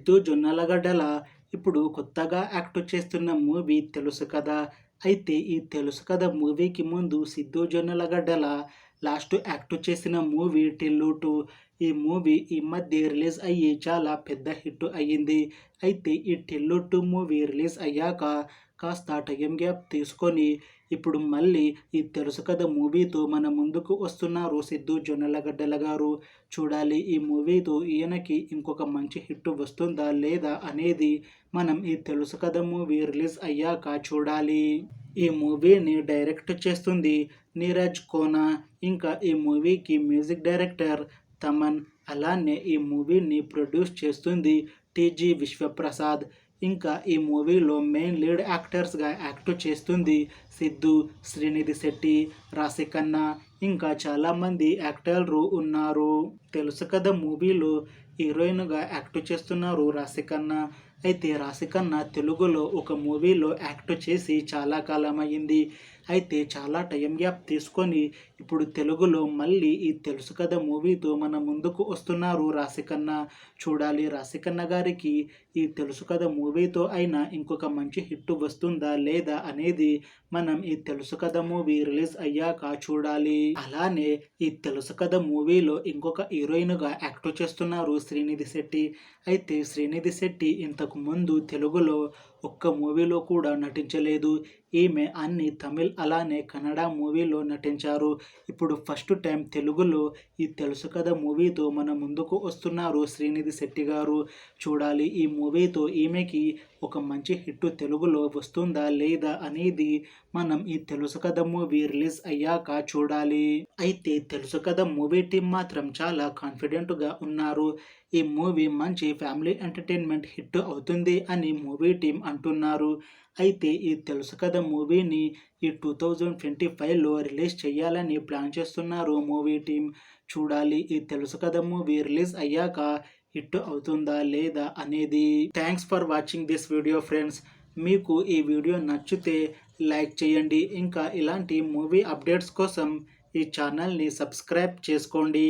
సిద్ధు జొన్నలగడ్డల ఇప్పుడు కొత్తగా యాక్ట్ చేస్తున్న మూవీ తెలుసు కదా. అయితే ఈ తెలుసు కదా మూవీకి ముందు సిద్ధు జొన్నలగడ్డల లాస్ట్ యాక్ట్ చేసిన మూవీ టిల్లు 2. ఈ మూవీ ఈ మధ్య రిలీజ్ అయ్యి చాలా పెద్ద హిట్ అయ్యింది. అయితే ఈ టిల్లు 2 మూవీ రిలీజ్ అయ్యాక కాస్త టైం గ్యాప్ తీసుకొని ఇప్పుడు మళ్ళీ ఈ తెలుసు కదా మూవీతో మన ముందుకు వస్తున్నారు సిద్ధు జొన్నలగడ్డల గారు. చూడాలి ఈ మూవీతో ఈయనకి ఇంకొక మంచి హిట్ వస్తుందా లేదా అనేది మనం ఈ తెలుసు కదా మూవీ రిలీజ్ అయ్యాక చూడాలి. ఈ మూవీని డైరెక్ట్ చేస్తుంది నీరజ్ కోనా. ఇంకా ఈ మూవీకి మ్యూజిక్ డైరెక్టర్ తమన్. అలానే ఈ మూవీని ప్రొడ్యూస్ చేస్తుంది టీజీ విశ్వప్రసాద్. ఇంకా ఈ మూవీలో మెయిన్ లీడ్ యాక్టర్స్గా యాక్ట్ చేస్తుంది సిద్ధు, శ్రీనిధి శెట్టి, రాశిఖన్నా, ఇంకా చాలామంది యాక్టర్లు ఉన్నారు. తెలుసు కదా మూవీలో హీరోయిన్గా యాక్ట్ చేస్తున్నారు రాశిఖన్నా. అయితే రాశిఖన్నా తెలుగులో ఒక మూవీలో యాక్ట్ చేసి చాలా కాలం అయ్యింది. అయితే చాలా టైం గ్యాప్ తీసుకొని ఇప్పుడు తెలుగులో మళ్ళీ ఈ తెలుసు కదా మూవీతో మన ముందుకు వస్తున్నారు రాశిఖన్నా. చూడాలి రాశిఖన్నా గారికి ఈ తెలుసు కదా మూవీతో అయినా ఇంకొక మంచి హిట్ వస్తుందా లేదా అనేది మనం ఈ తెలుసు కదా మూవీ రిలీజ్ అయ్యాక చూడాలి. అలానే ఈ తెలుసు కదా మూవీలో ఇంకొక హీరోయిన్గా యాక్ట్ చేస్తున్నారు శ్రీనిధి శెట్టి. అయితే శ్రీనిధి శెట్టి ఇంతకు ముందు తెలుగులో ఒక్క మూవీలో కూడా నటించలేదు. ఈమె అన్ని తమిళ్ అలానే కన్నడ మూవీలో నటించారు. ఇప్పుడు ఫస్ట్ టైం తెలుగులో ఈ తెలుసు కదా మూవీతో మన ముందుకు వస్తున్నారు శ్రీనిధి శెట్టి గారు. చూడాలి ఈ మూవీతో ఈమెకి ఒక మంచి హిట్ తెలుగులో వస్తుందా లేదా అనేది మనం ఈ తెలుసు కదా మూవీ రిలీజ్ అయ్యాక చూడాలి. అయితే తెలుసు కదా మూవీ టీం మాత్రం చాలా కాన్ఫిడెంట్గా ఉన్నారు. ఈ మూవీ మంచి ఫ్యామిలీ ఎంటర్టైన్మెంట్ హిట్ అవుతుంది అని మూవీ టీం అంటున్నారు. అయితే ఈ తెలుసు కదా మూవీని ఈ 2025లో రిలీజ్ చేయాలని ప్లాన్ చేస్తున్నారు మూవీ టీం. చూడాలి ఈ తెలుసు కదా మూవీ రిలీజ్ అయ్యాక హిట్ అవుతుందా లేదా అనేది. Thanks for watching this video friends. మీకు ఈ వీడియో నచ్చితే లైక్ చేయండి. ఇంకా ఇలాంటి మూవీ అప్డేట్స్ కోసం ఈ ఛానల్ని సబ్స్క్రైబ్ చేసుకోండి.